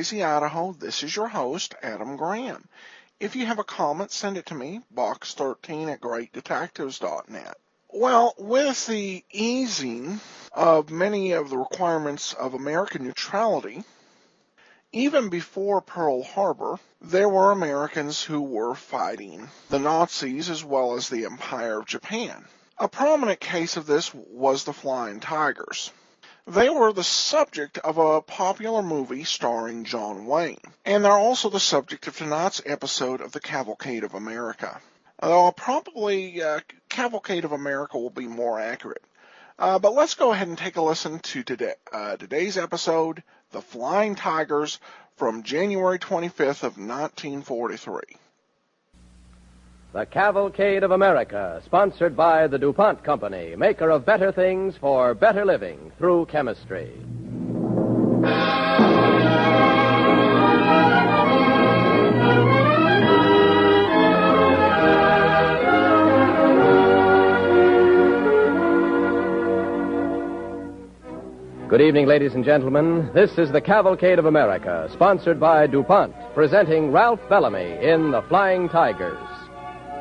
Boise, Idaho, this is your host, Adam Graham. If you have a comment, send it to me, box13@greatdetectives.net. Well, with the easing of many of the requirements of American neutrality, even before Pearl Harbor, there were Americans who were fighting the Nazis as well as the Empire of Japan. A prominent case of this was the Flying Tigers. They were the subject of a popular movie starring John Wayne, and they're also the subject of tonight's episode of the Cavalcade of America. Although probably Cavalcade of America will be more accurate. But let's go ahead and take a listen to today's episode, The Flying Tigers, from January 25th of 1943. The Cavalcade of America, sponsored by the DuPont Company, maker of better things for better living through chemistry. Good evening, ladies and gentlemen. This is the Cavalcade of America, sponsored by DuPont, presenting Ralph Bellamy in The Flying Tigers.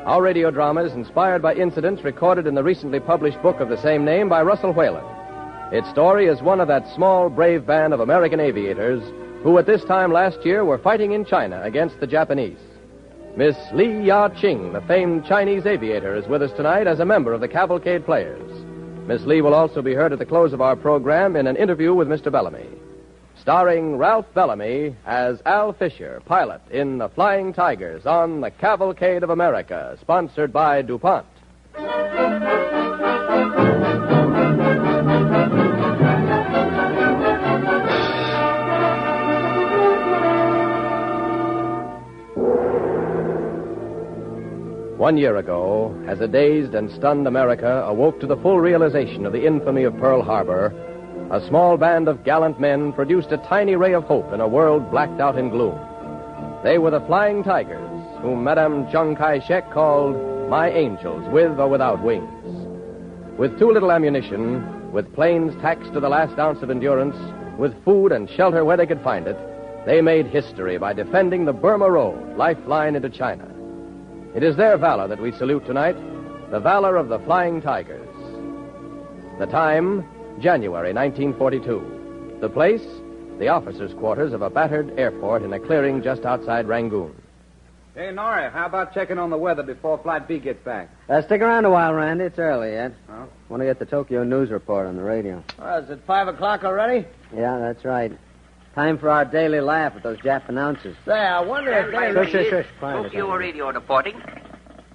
Our radio drama is inspired by incidents recorded in the recently published book of the same name by Russell Whalen. Its story is one of that small, brave band of American aviators who at this time last year were fighting in China against the Japanese. Miss Li Ya-Ching, the famed Chinese aviator, is with us tonight as a member of the Cavalcade Players. Miss Lee will also be heard at the close of our program in an interview with Mr. Bellamy. Starring Ralph Bellamy as Al Fisher, pilot in The Flying Tigers on the Cavalcade of America, sponsored by DuPont. 1 year ago, as a dazed and stunned America awoke to the full realization of the infamy of Pearl Harbor, a small band of gallant men produced a tiny ray of hope in a world blacked out in gloom. They were the Flying Tigers, whom Madame Chiang Kai-shek called my angels, with or without wings. With too little ammunition, with planes taxed to the last ounce of endurance, with food and shelter where they could find it, they made history by defending the Burma Road, lifeline into China. It is their valor that we salute tonight, the valor of the Flying Tigers. The time, January 1942. The place, the officers' quarters of a battered airport in a clearing just outside Rangoon. Hey, Nora, how about checking on the weather before Flight B gets back? Stick around a while, Randy. It's early yet. Oh? Want to get the Tokyo News report on the radio. Is it 5 o'clock already? Yeah, that's right. Time for our daily laugh with those Jap announcers. Say, I wonder if they... Shush. Quiet. Tokyo Radio reporting.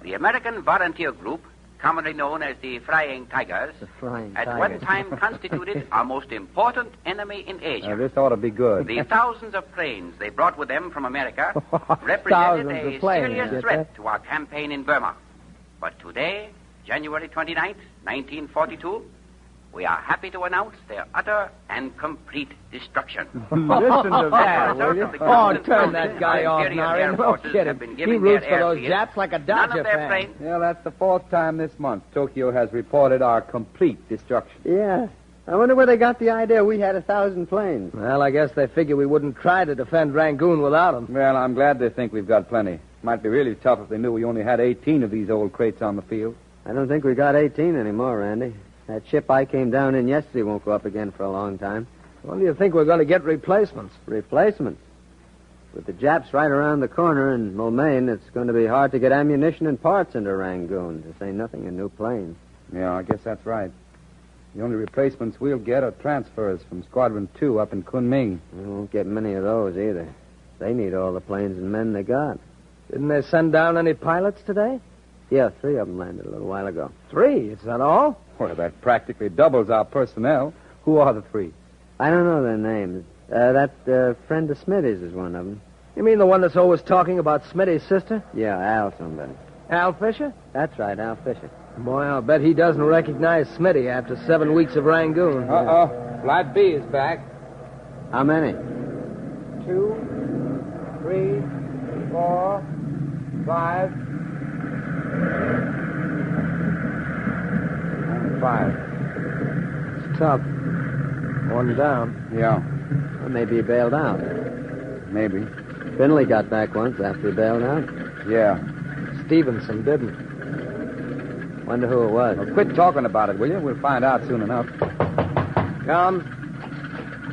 The American volunteer group, commonly known as the Flying Tigers, at one time constituted our most important enemy in Asia. This ought to be good. The thousands of planes they brought with them from America represented a serious threat to our campaign in Burma. But today, January 29th, 1942, we are happy to announce their utter and complete destruction. Listen to that, will you? Oh, turn that guy off, Nari. No kidding. He roots for those Japs like a Dodger fan. Yeah, that's the fourth time this month Tokyo has reported our complete destruction. Yeah. I wonder where they got the idea we had 1,000 planes. Well, I guess they figure we wouldn't try to defend Rangoon without them. Well, I'm glad they think we've got plenty. Might be really tough if they knew we only had 18 of these old crates on the field. I don't think we got 18 anymore, Randy. That ship I came down in yesterday won't go up again for a long time. When do you think we're going to get replacements? Replacements? With the Japs right around the corner in Mulmain, it's going to be hard to get ammunition and parts into Rangoon, to say nothing of new planes. Yeah, I guess that's right. The only replacements we'll get are transfers from Squadron 2 up in Kunming. We won't get many of those either. They need all the planes and men they got. Didn't they send down any pilots today? Yeah, 3 of them landed a little while ago. 3? Is that all? Well, that practically doubles our personnel. Who are the 3? I don't know their names. That friend of Smitty's is one of them. You mean the one that's always talking about Smitty's sister? Yeah, Al somebody. Al Fisher? That's right, Al Fisher. Boy, I'll bet he doesn't recognize Smitty after 7 weeks of Rangoon. Uh-oh. Flight B is back. How many? 2, 3, 4, 5. 5. It's tough. 1 down. Yeah. Well, maybe he bailed out. Maybe. Finley got back once after he bailed out. Yeah. Stevenson didn't. Wonder who it was. Well, quit talking about it, will you? We'll find out soon enough. Come.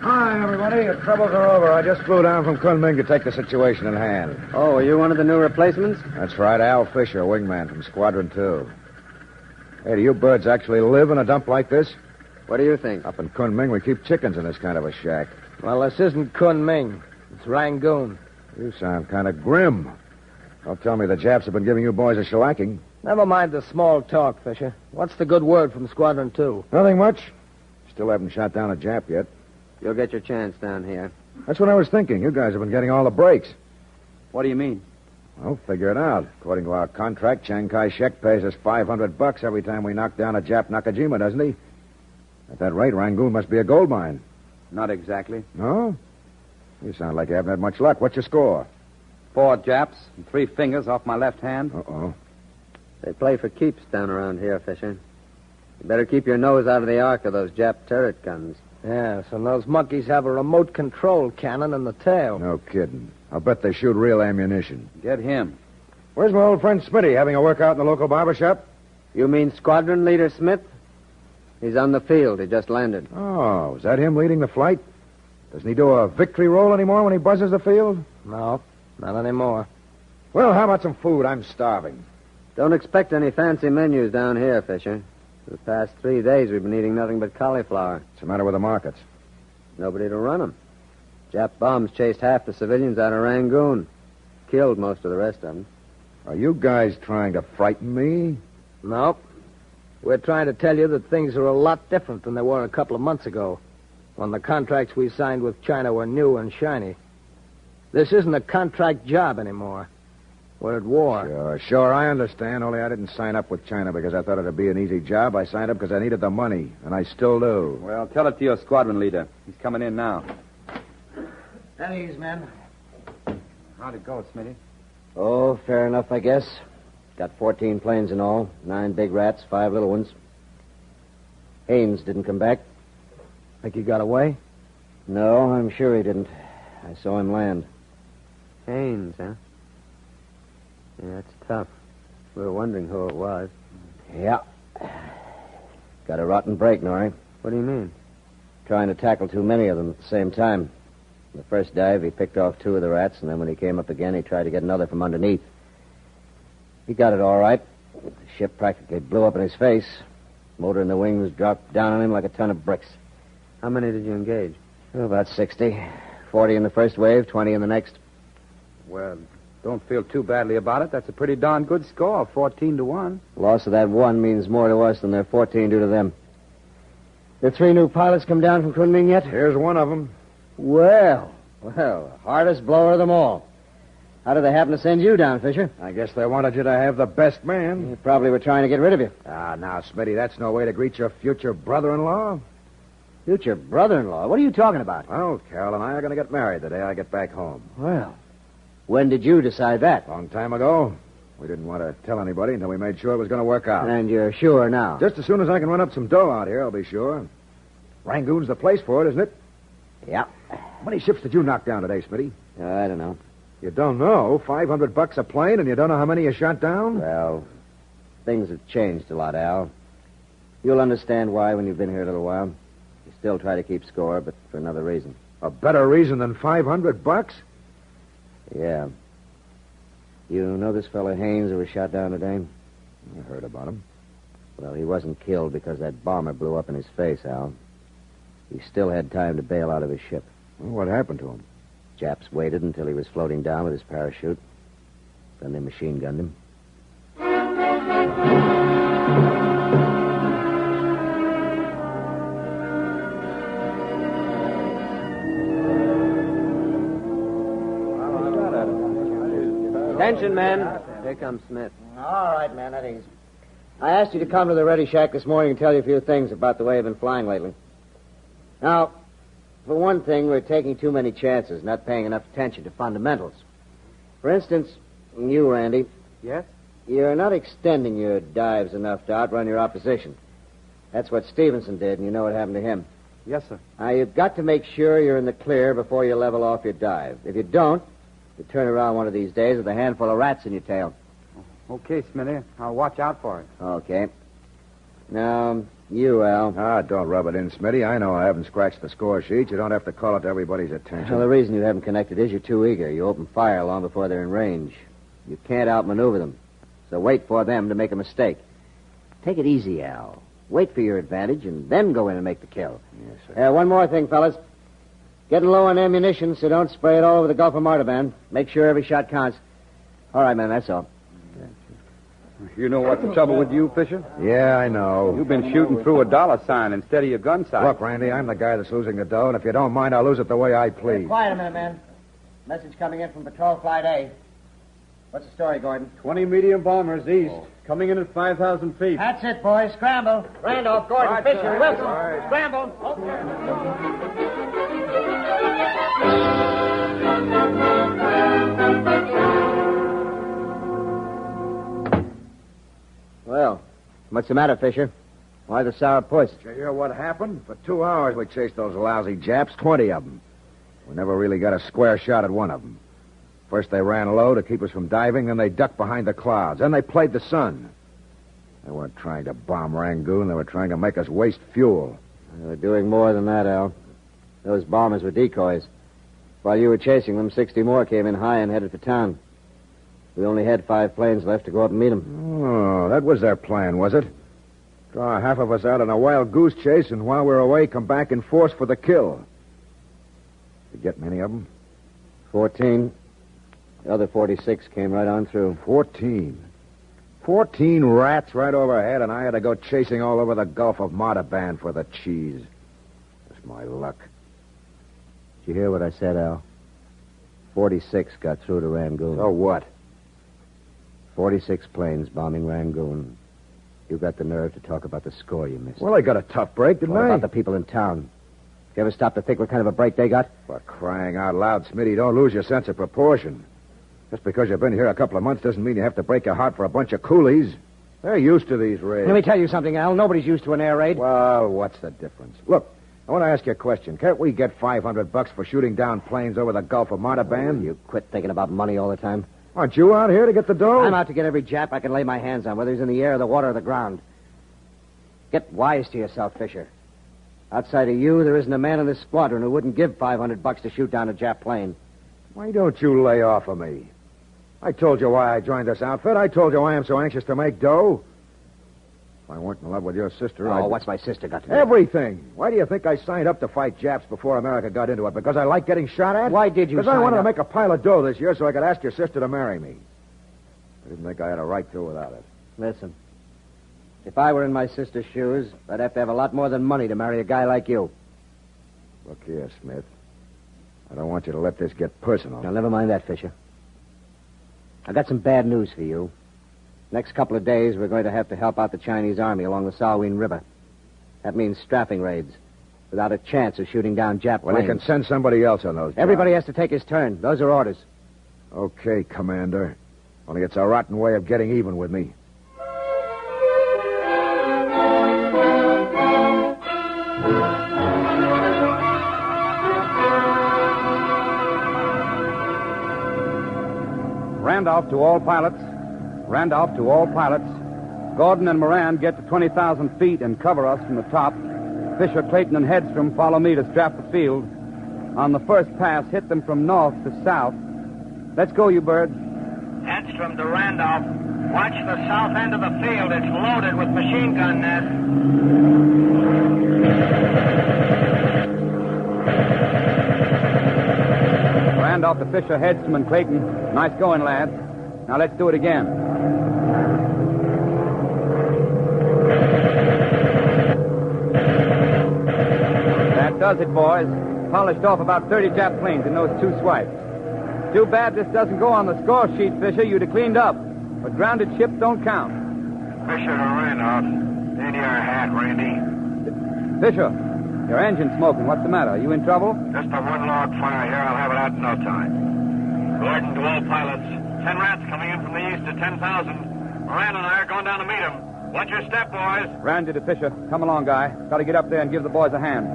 Hi, everybody. The troubles are over. I just flew down from Kunming to take the situation in hand. Oh, are you one of the new replacements? That's right, Al Fisher, wingman from Squadron 2. Hey, do you birds actually live in a dump like this? What do you think? Up in Kunming, we keep chickens in this kind of a shack. Well, this isn't Kunming. It's Rangoon. You sound kind of grim. Don't tell me the Japs have been giving you boys a shellacking. Never mind the small talk, Fisher. What's the good word from Squadron 2? Nothing much. Still haven't shot down a Jap yet. You'll get your chance down here. That's what I was thinking. You guys have been getting all the breaks. What do you mean? Well, figure it out. According to our contract, Chiang Kai-shek pays us $500 every time we knock down a Jap Nakajima, doesn't he? At that rate, Rangoon must be a gold mine. Not exactly. No? You sound like you haven't had much luck. What's your score? 4 Japs and 3 fingers off my left hand. Uh-oh. They play for keeps down around here, Fisher. You better keep your nose out of the arc of those Jap turret guns. Yes, and those monkeys have a remote control cannon in the tail. No kidding. I'll bet they shoot real ammunition. Get him. Where's my old friend Smitty? Having a workout in the local barber shop? You mean Squadron Leader Smith? He's on the field. He just landed. Oh, is that him leading the flight? Doesn't he do a victory roll anymore when he buzzes the field? No, not anymore. Well, how about some food? I'm starving. Don't expect any fancy menus down here, Fisher. For the past 3 days, we've been eating nothing but cauliflower. What's the matter with the markets? Nobody to run them. Jap bombs chased half the civilians out of Rangoon. Killed most of the rest of them. Are you guys trying to frighten me? Nope. We're trying to tell you that things are a lot different than they were a couple of months ago, when the contracts we signed with China were new and shiny. This isn't a contract job anymore. We're at war. Sure, I understand, only I didn't sign up with China because I thought it'd be an easy job. I signed up because I needed the money, and I still do. Well, tell it to your squadron leader. He's coming in now. At ease, men. How'd it go, Smitty? Oh, fair enough, I guess. Got 14 planes in all. 9 big rats, 5 little ones. Haines didn't come back. Think he got away? No, I'm sure he didn't. I saw him land. Haines, huh? Yeah, that's tough. We were wondering who it was. Yeah. Got a rotten break, Norrie. What do you mean? Trying to tackle too many of them at the same time. The first dive, he picked off 2 of the rats, and then when he came up again, he tried to get another from underneath. He got it all right. The ship practically blew up in his face. Motor in the wings dropped down on him like a ton of bricks. How many did you engage? Oh, about 60. 40 in the first wave, 20 in the next. Well, don't feel too badly about it. That's a pretty darn good score, 14-1. Loss of that 1 means more to us than their 14 do to them. The 3 new pilots come down from Kunming yet? Here's one of them. Well, hardest blower of them all. How did they happen to send you down, Fisher? I guess they wanted you to have the best man. They probably were trying to get rid of you. Ah, now, Smitty, that's no way to greet your future brother-in-law. Future brother-in-law? What are you talking about? Well, Carol and I are going to get married the day I get back home. Well, when did you decide that? Long time ago. We didn't want to tell anybody until we made sure it was going to work out. And you're sure now? Just as soon as I can run up some dough out here, I'll be sure. Rangoon's the place for it, isn't it? Yeah. How many ships did you knock down today, Smitty? I don't know. You don't know? $500 a plane, and you don't know how many you shot down? Well, things have changed a lot, Al. You'll understand why when you've been here a little while. You still try to keep score, but for another reason. A better reason than $500? Yeah. You know this fellow Haines who was shot down today? I heard about him. Well, he wasn't killed because that bomber blew up in his face, Al. He still had time to bail out of his ship. Well, what happened to him? Japs waited until he was floating down with his parachute. Then they machine gunned him. Attention, men. Here comes Smith. All right, man, at ease. I asked you to come to the Ready Shack this morning and tell you a few things about the way I've been flying lately. Now, for one thing, we're taking too many chances, not paying enough attention to fundamentals. For instance, you, Randy. Yes? You're not extending your dives enough to outrun your opposition. That's what Stevenson did, and you know what happened to him. Yes, sir. Now, you've got to make sure you're in the clear before you level off your dive. If you don't, you turn around one of these days with a handful of rats in your tail. Okay, Smitty. I'll watch out for it. Okay. Now, you, Al. Ah, don't rub it in, Smitty. I know I haven't scratched the score sheet. You don't have to call it to everybody's attention. Well, the reason you haven't connected is you're too eager. You open fire long before they're in range. You can't outmaneuver them. So wait for them to make a mistake. Take it easy, Al. Wait for your advantage and then go in and make the kill. Yes, sir. One more thing, fellas. Getting low on ammunition, so don't spray it all over the Gulf of Martaban. Make sure every shot counts. All right, man, that's all. You know what's the trouble with you, Fisher? Yeah, I know. You've been shooting through a dollar sign instead of your gun sight. Look, Randy, I'm the guy that's losing the dough, and if you don't mind, I'll lose it the way I please. Quiet a minute, man. Message coming in from Patrol Flight A. What's the story, Gordon? 20 medium bombers east, coming in at 5,000 feet. That's it, boys. Scramble. Randolph, Gordon, Right, Fisher, sir. Wilson. Right. Scramble. Well, what's the matter, Fisher? Why the sour puss? Did you hear what happened? For 2 hours, we chased those lousy Japs, 20 of them. We never really got a square shot at one of them. First, they ran low to keep us from diving, then they ducked behind the clouds. Then they played the sun. They weren't trying to bomb Rangoon. They were trying to make us waste fuel. They were doing more than that, Al. Those bombers were decoys. While you were chasing them, 60 more came in high and headed for town. We only had 5 planes left to go up and meet them. Oh, that was their plan, was it? Draw half of us out on a wild goose chase, and while we're away, come back in force for the kill. Did you get many of them? 14. The other 46 came right on through. 14. 14 rats right overhead, and I had to go chasing all over the Gulf of Martaban for the cheese. Just my luck. Did you hear what I said, Al? 46 got through to Rangoon. So what? 46 planes bombing Rangoon. You got the nerve to talk about the score you missed. Well, I got a tough break, didn't What I? about the people in town? You ever stop to think what kind of a break they got? For crying out loud, Smitty, don't lose your sense of proportion. Just because you've been here a couple of months doesn't mean you have to break your heart for a bunch of coolies. They're used to these raids. Let me tell you something, Al. Nobody's used to an air raid. Well, what's the difference? Look, I want to ask you a question. Can't we get $500 for shooting down planes over the Gulf of Martaban? You quit thinking about money all the time. Aren't you out here to get the dough? I'm out to get every Jap I can lay my hands on, whether he's in the air, the water, or the ground. Get wise to yourself, Fisher. Outside of you, there isn't a man in this squadron who wouldn't give $500 to shoot down a Jap plane. Why don't you lay off of me? I told you why I joined this outfit. I told you why I'm so anxious to make dough. If I weren't in love with your sister, Oh, what's my sister got to do? Everything. Why do you think I signed up to fight Japs before America got into it? Because I like getting shot at? Why did you Because I sign wanted up? to make a pile of dough this year so I could ask your sister to marry me. I didn't think I had a right to without it. Listen, if I were in my sister's shoes, I'd have to have a lot more than money to marry a guy like you. Look here, Smith. I don't want you to let this get personal. Now, never mind that, Fisher. I got some bad news for you. Next couple of days, we're going to have to help out the Chinese army along the Salween River. That means strapping raids, without a chance of shooting down Jap Well, planes. you can send somebody else on those jobs. Everybody has to take his turn. Those are orders. Okay, Commander. Only it's a rotten way of getting even with me. Randolph to all pilots. Randolph to all pilots. Gordon and Moran get to 20,000 feet and cover us from the top. Fisher, Clayton, and Hedstrom follow me to strap the field. On the first pass, hit them from north to south. Let's go, you bird. Hedstrom to Randolph. Watch the south end of the field. It's loaded with machine gun nests. Randolph to Fisher, Hedstrom, and Clayton. Nice going, lads. Now let's do it again. That does it, boys. Polished off about 30 Jap planes in those 2 swipes. Too bad this doesn't go on the score sheet, Fisher. You'd have cleaned up. But grounded ships don't count. Fisher to Randolph. In your hat, Randy. Fisher, your engine's smoking. What's the matter? Are you in trouble? Just a one-log fire here. I'll have it out in no time. Gordon to all pilots. 10 rats coming in from the east at 10,000. Moran and I are going down to meet them. Watch your step, boys. Randy to Fisher. Come along, guy. Got to get up there and give the boys a hand.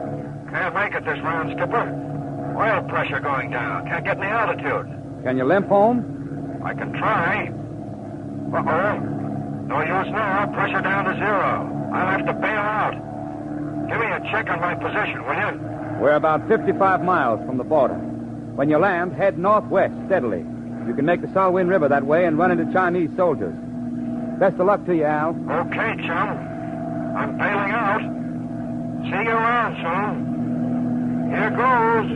Can't make it this round, Skipper. Oil pressure going down. Can't get any altitude. Can you limp home? I can try. Uh-oh. No use now. Pressure down to 0. I'll have to bail out. Give me a check on my position, will you? We're about 55 miles from the border. When you land, head northwest steadily. You can make the Salween River that way and run into Chinese soldiers. Best of luck to you, Al. Okay, chum. I'm bailing out. See you around soon. Here goes.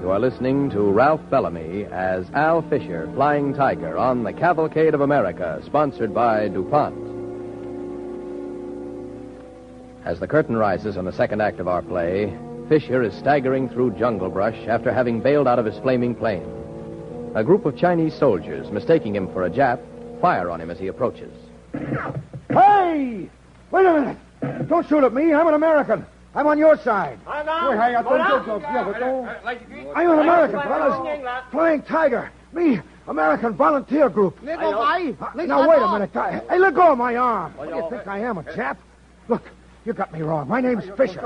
You are listening to Ralph Bellamy as Al Fisher, Flying Tiger, on the Cavalcade of America, sponsored by DuPont. As the curtain rises on the second act of our play, Fisher is staggering through jungle brush after having bailed out of his flaming plane. A group of Chinese soldiers, mistaking him for a Jap, fire on him as he approaches. Hey! Wait a minute. Don't shoot at me. I'm an American. I'm on your side. I'm an American, fellas. Flying Tiger. Me, American Volunteer Group. Now, wait a minute. Hey, let go of my arm. What do you think I am, a chap? Look, you got me wrong. My name's Fisher.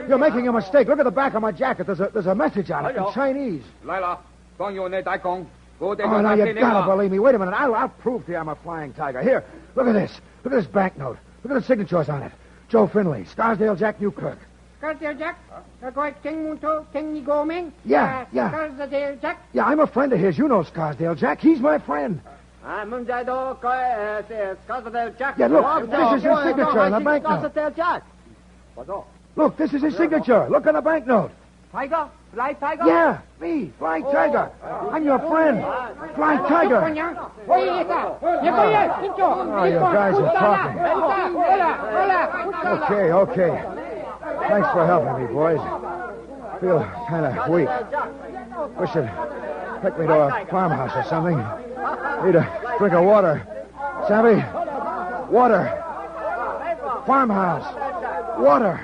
You're making a mistake. Look at the back of my jacket. There's a message on it in Chinese. Oh, now you gotta believe me. Wait a minute. I'll prove to you I'm a Flying Tiger. Here, look at this. Look at this banknote. Look at the signatures on it. Joe Finley, Scarsdale Jack Newkirk. Scarsdale Jack? Yeah. Scarsdale Jack? Yeah, I'm a friend of his. You know Scarsdale Jack. He's my friend. Yeah, look, this is his signature on the banknote. Look, this is his signature. Look on the banknote. Tiger? Fly Tiger? Yeah, me, Flying Tiger. I'm your friend, Flying Tiger. Oh, you guys are talking. Okay. Thanks for helping me, boys. I feel kind of weak. Wish you'd take me to a farmhouse or something. Need a drink of water. Savvy? Water. Farmhouse. Water.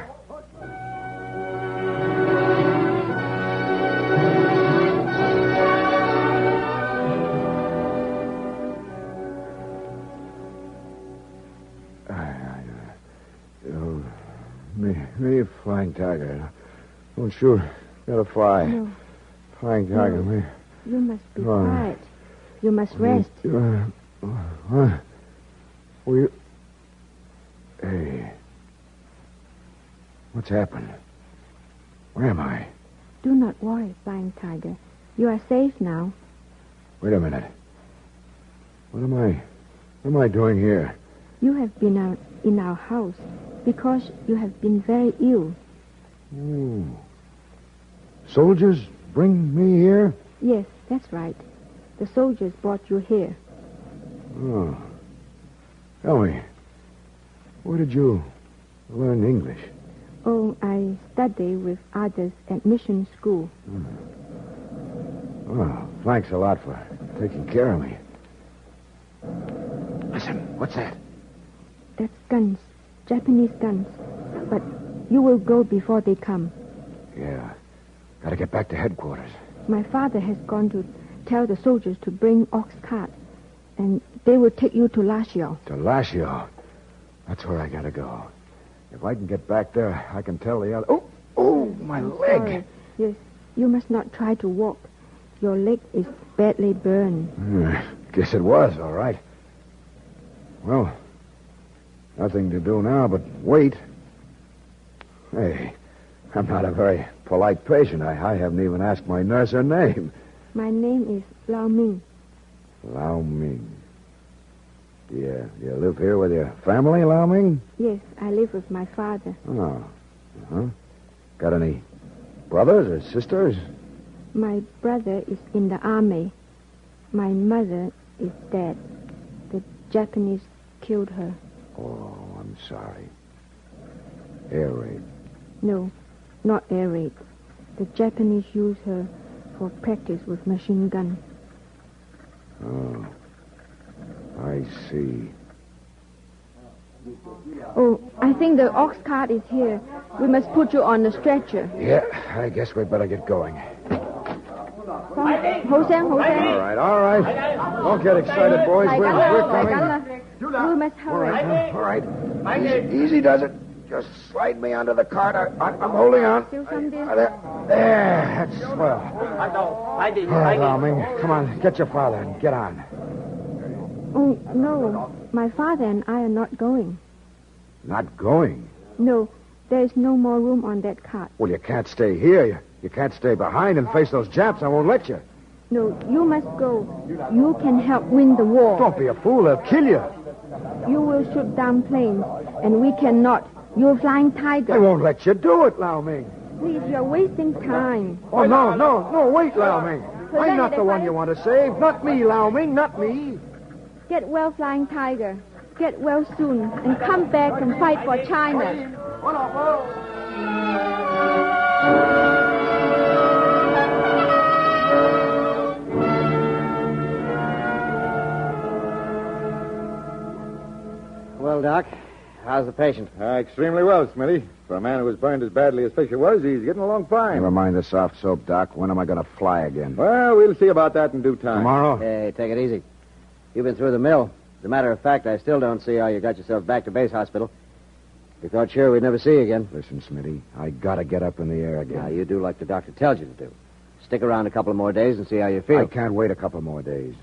Me, Flying Tiger. Don't shoot. Gotta fly. No. Flying Tiger, No. me. You must be quiet. You must rest. What? Will you... Hey. What's happened? Where am I? Do not worry, Flying Tiger. You are safe now. Wait a minute. What am I doing here? You have been out in our house because you have been very ill. Oh. Soldiers bring me here? Yes, that's right. The soldiers brought you here. Oh. Tell me, where did you learn English? Oh, I study with others at mission school. Well, thanks a lot for taking care of me. Listen, what's that? That's guns. Japanese guns. But you will go before they come. Yeah. Gotta get back to headquarters. My father has gone to tell the soldiers to bring ox carts, and they will take you to Lashio. To Lashio? That's where I gotta go. If I can get back there, I can tell the other... Oh, my leg. Sorry. Yes, you must not try to walk. Your leg is badly burned. Guess it was, all right. Well, nothing to do now but wait. Hey, I'm not a very polite patient. I haven't even asked my nurse her name. My name is Lao Ming. Lao Ming. You live here with your family, Lao Ming? Yes, I live with my father. Oh. Uh-huh. Got any brothers or sisters? My brother is in the army. My mother is dead. The Japanese killed her. Oh, I'm sorry. Air raid. No, not air raid. The Japanese use her for practice with machine gun. Oh, I see. Oh, I think the ox cart is here. We must put you on the stretcher. Yeah, I guess we'd better get going. All right. Don't get excited, boys. We're coming. We must hurry. All right. Easy does it. Just slide me onto the cart. I'm holding on. Still some distance. There. That's swell. All right, Lao Ming. Come on, get your father and get on. Oh, no. My father and I are not going. Not going? No, there is no more room on that cart. Well, you can't stay here. You can't stay behind and face those Japs. I won't let you. No, you must go. You can help win the war. Don't be a fool. They'll kill you. You will shoot down planes, and we cannot. You're flying tiger. I won't let you do it, Lao Ming. Please, you're wasting time. Oh, no, wait, Lao Ming. I'm not the one you want to save. Not me, Lao Ming, not me. Get well, flying tiger. Get well soon, and come back and fight for China. Well, Doc, how's the patient? Extremely well, Smitty. For a man who was burned as badly as Fisher was, he's getting along fine. Never mind the soft soap, Doc. When am I going to fly again? Well, we'll see about that in due time. Tomorrow? Hey, take it easy. You've been through the mill. As a matter of fact, I still don't see how you got yourself back to base hospital. We thought sure we'd never see you again. Listen, Smitty, I got to get up in the air again. Now, you do like the doctor tells you to do. Stick around a couple of more days and see how you feel. I can't wait a couple more days.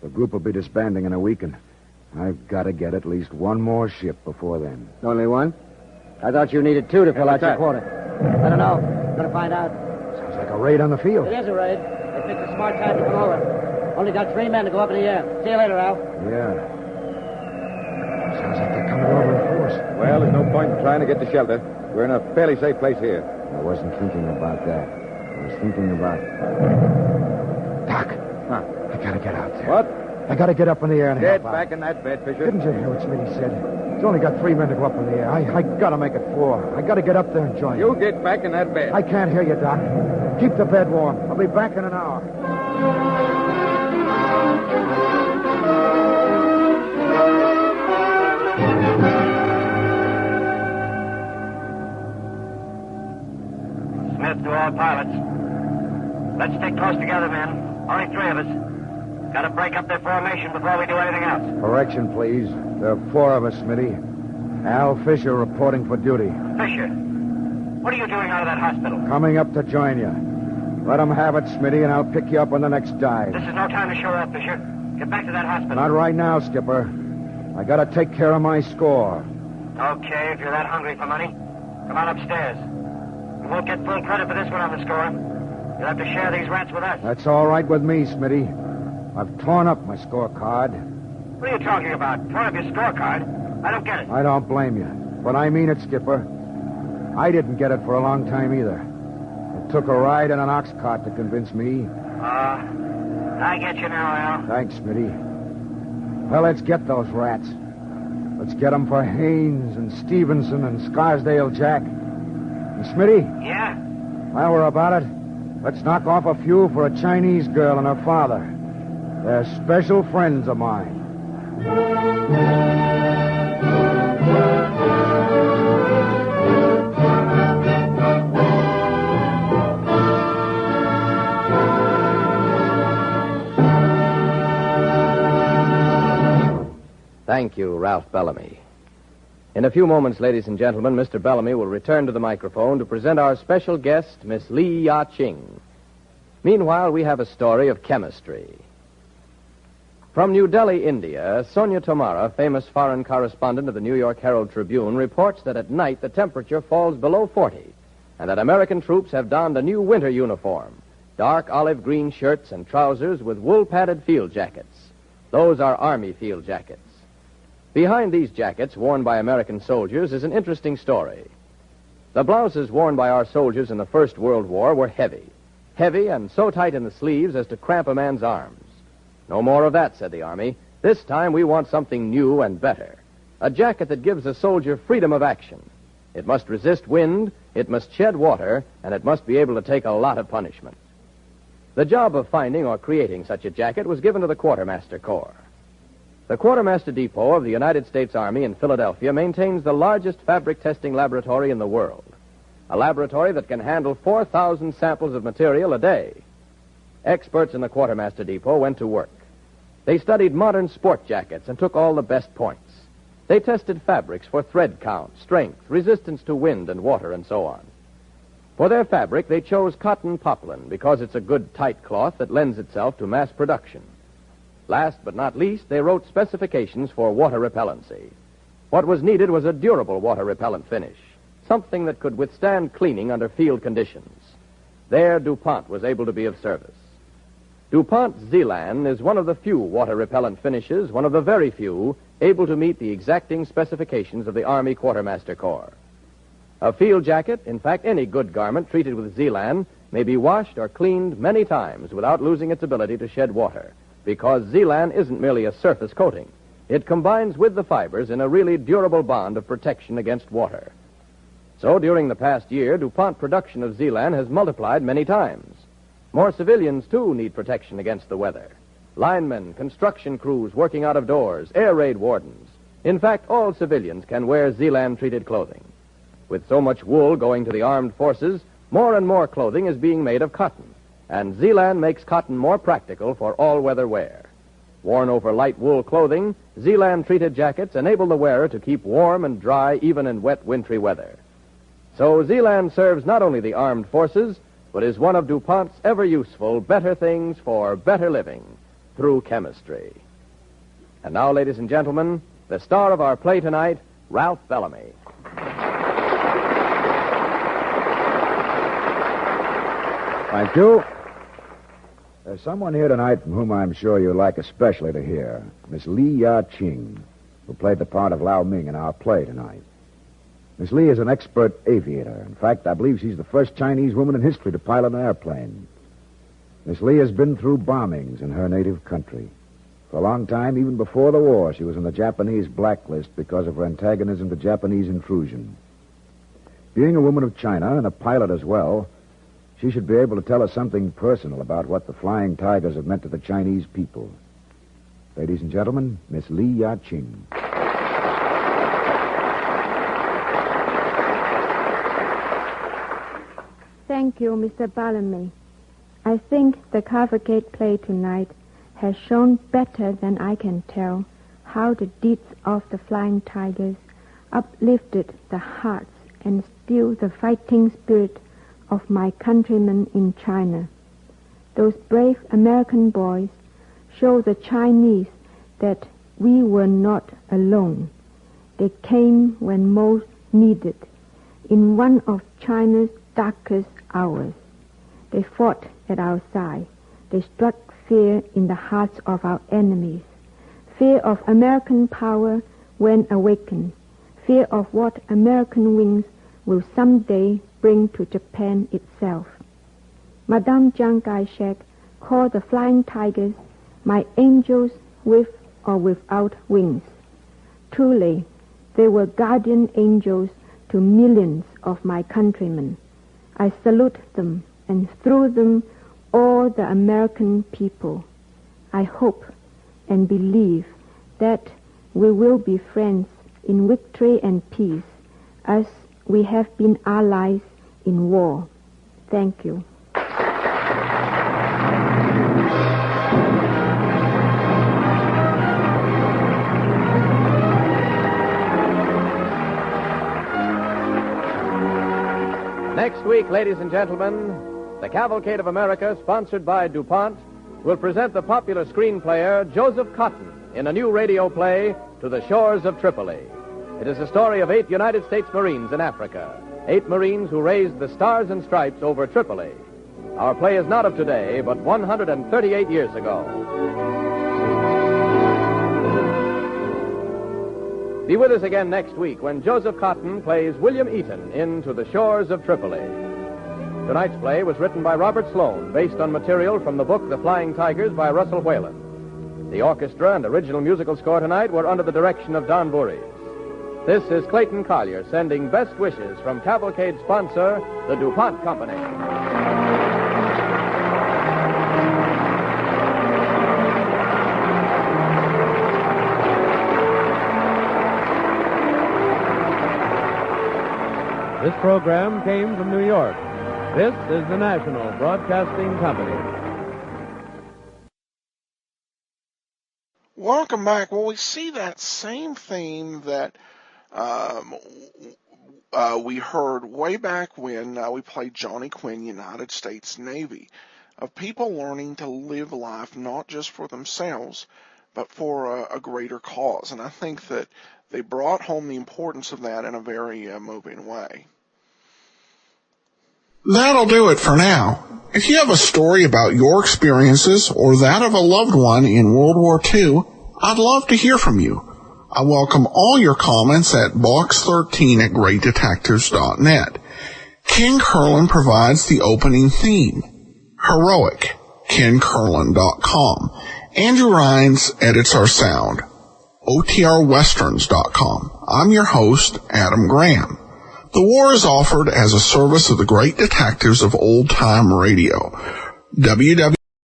The group will be disbanding in a week, and I've got to get at least one more ship before then. Only one? I thought you needed two to fill out your quota. I don't know. Gonna find out. Sounds like a raid on the field. It is a raid. They picked a smart time to come over. Only got 3 men to go up in the air. See you later, Al. Yeah. Sounds like they're coming over in force. Well, there's no point in trying to get to shelter. We're in a fairly safe place here. I wasn't thinking about that. I was thinking about... Doc. Huh? I got to get out there. What? I got to get up in the air and Get help back out. in that bed, Fisher. Didn't you hear what Smitty said? He's only got 3 men to go up in the air. I got to make it 4. I got to get up there and join You him. get back in that bed. I can't hear you, Doc. Keep the bed warm. I'll be back in an hour. Smith to all pilots. Let's stick close together, men. Only 3 of us. Got to break up their formation before we do anything else. Correction, please. There are 4 of us, Smitty. Al Fisher reporting for duty. Fisher, what are you doing out of that hospital? Coming up to join you. Let them have it, Smitty, and I'll pick you up on the next dive. This is no time to show off, Fisher. Get back to that hospital. Not right now, Skipper. I got to take care of my score. Okay, if you're that hungry for money, come on upstairs. You won't get full credit for this one on the score. You'll have to share these rats with us. That's all right with me, Smitty. I've torn up my scorecard. What are you talking about? Torn up your scorecard? I don't get it. I don't blame you. But I mean it, Skipper. I didn't get it for a long time either. It took a ride in an ox cart to convince me. I get you now, Al. Thanks, Smitty. Well, let's get those rats. Let's get them for Haynes and Stevenson and Scarsdale Jack. And Smitty, Yeah? while we're about it, let's knock off a few for a Chinese girl and her father. They're special friends of mine. Thank you, Ralph Bellamy. In a few moments, ladies and gentlemen, Mr. Bellamy will return to the microphone to present our special guest, Miss Li Ya-Ching. Meanwhile, we have a story of chemistry. From New Delhi, India, Sonia Tomara, famous foreign correspondent of the New York Herald Tribune, reports that at night the temperature falls below 40 and that American troops have donned a new winter uniform, dark olive green shirts and trousers with wool-padded field jackets. Those are Army field jackets. Behind these jackets, worn by American soldiers, is an interesting story. The blouses worn by our soldiers in the First World War were heavy and so tight in the sleeves as to cramp a man's arms. No more of that, said the Army. This time we want something new and better. A jacket that gives a soldier freedom of action. It must resist wind, it must shed water, and it must be able to take a lot of punishment. The job of finding or creating such a jacket was given to the Quartermaster Corps. The Quartermaster Depot of the United States Army in Philadelphia maintains the largest fabric testing laboratory in the world. A laboratory that can handle 4,000 samples of material a day. experts in the Quartermaster Depot went to work. They studied modern sport jackets and took all the best points. They tested fabrics for thread count, strength, resistance to wind and water, and so on. For their fabric, they chose cotton poplin because it's a good, tight cloth that lends itself to mass production. Last but not least, they wrote specifications for water repellency. What was needed was a durable water repellent finish, something that could withstand cleaning under field conditions. There, DuPont was able to be of service. DuPont Zeeland is one of the few water repellent finishes, one of the very few, able to meet the exacting specifications of the Army Quartermaster Corps. A field jacket, in fact, any good garment treated with Zeeland, may be washed or cleaned many times without losing its ability to shed water, because Zeeland isn't merely a surface coating. It combines with the fibers in a really durable bond of protection against water. So during the past year, DuPont production of Zeeland has multiplied many times. More civilians, too, need protection against the weather. Linemen, construction crews working out of doors, air raid wardens. In fact, all civilians can wear Zeeland-treated clothing. With so much wool going to the armed forces, more and more clothing is being made of cotton, and Zeeland makes cotton more practical for all-weather wear. Worn over light wool clothing, Zeeland-treated jackets enable the wearer to keep warm and dry even in wet, wintry weather. So Zeeland serves not only the armed forces, but is one of DuPont's ever-useful better things for better living through chemistry. And now, ladies and gentlemen, the star of our play tonight, Ralph Bellamy. Thank you. There's someone here tonight from whom I'm sure you'd like especially to hear. Miss Li Ya-Ching, who played the part of Lao Ming in our play tonight. Miss Li is an expert aviator. In fact, I believe she's the first Chinese woman in history to pilot an airplane. Miss Li has been through bombings in her native country. For a long time, even before the war, she was on the Japanese blacklist because of her antagonism to Japanese intrusion. Being a woman of China and a pilot as well, she should be able to tell us something personal about what the Flying Tigers have meant to the Chinese people. Ladies and gentlemen, Miss Li Ya-Ching. Thank you, Mr. Bellamy. I think the Cavalcade play tonight has shown better than I can tell how the deeds of the Flying Tigers uplifted the hearts and still the fighting spirit of my countrymen in China. Those brave American boys show the Chinese that we were not alone. They came when most needed, in one of China's darkest hours. They fought at our side. They struck fear in the hearts of our enemies. Fear of American power when awakened. Fear of what American wings will someday bring to Japan itself. Madame Chiang Kai-shek called the Flying Tigers my angels with or without wings. Truly, they were guardian angels to millions of my countrymen. I salute them, and through them, all the American people. I hope and believe that we will be friends in victory and peace, as we have been allies in war. Thank you. Next week, ladies and gentlemen, the Cavalcade of America, sponsored by DuPont, will present the popular screen player Joseph Cotton in a new radio play, To the Shores of Tripoli. It is the story of 8 United States Marines in Africa, 8 Marines who raised the Stars and Stripes over Tripoli. Our play is not of today, but 138 years ago. Be with us again next week when Joseph Cotton plays William Eaton in To the Shores of Tripoli. Tonight's play was written by Robert Sloane, based on material from the book The Flying Tigers by Russell Whalen. The orchestra and original musical score tonight were under the direction of Don Voorhees. This is Clayton Collier sending best wishes from Cavalcade sponsor, the DuPont Company. This program came from New York. This is the National Broadcasting Company. Welcome back. Well, we see that same theme that we heard way back when we played Johnny Quinn, United States Navy, of people learning to live life not just for themselves, but for a greater cause. And I think that they brought home the importance of that in a very moving way. That'll do it for now. If you have a story about your experiences or that of a loved one in World War II, I'd love to hear from you. I welcome all your comments at box13@greatdetectives.net. Ken Curlin provides the opening theme. Heroic, KenCurlin.com. Andrew Rhines edits our sound. OTRWesterns.com. I'm your host, Adam Graham. The war is offered as a service of the great detectives of old-time radio. www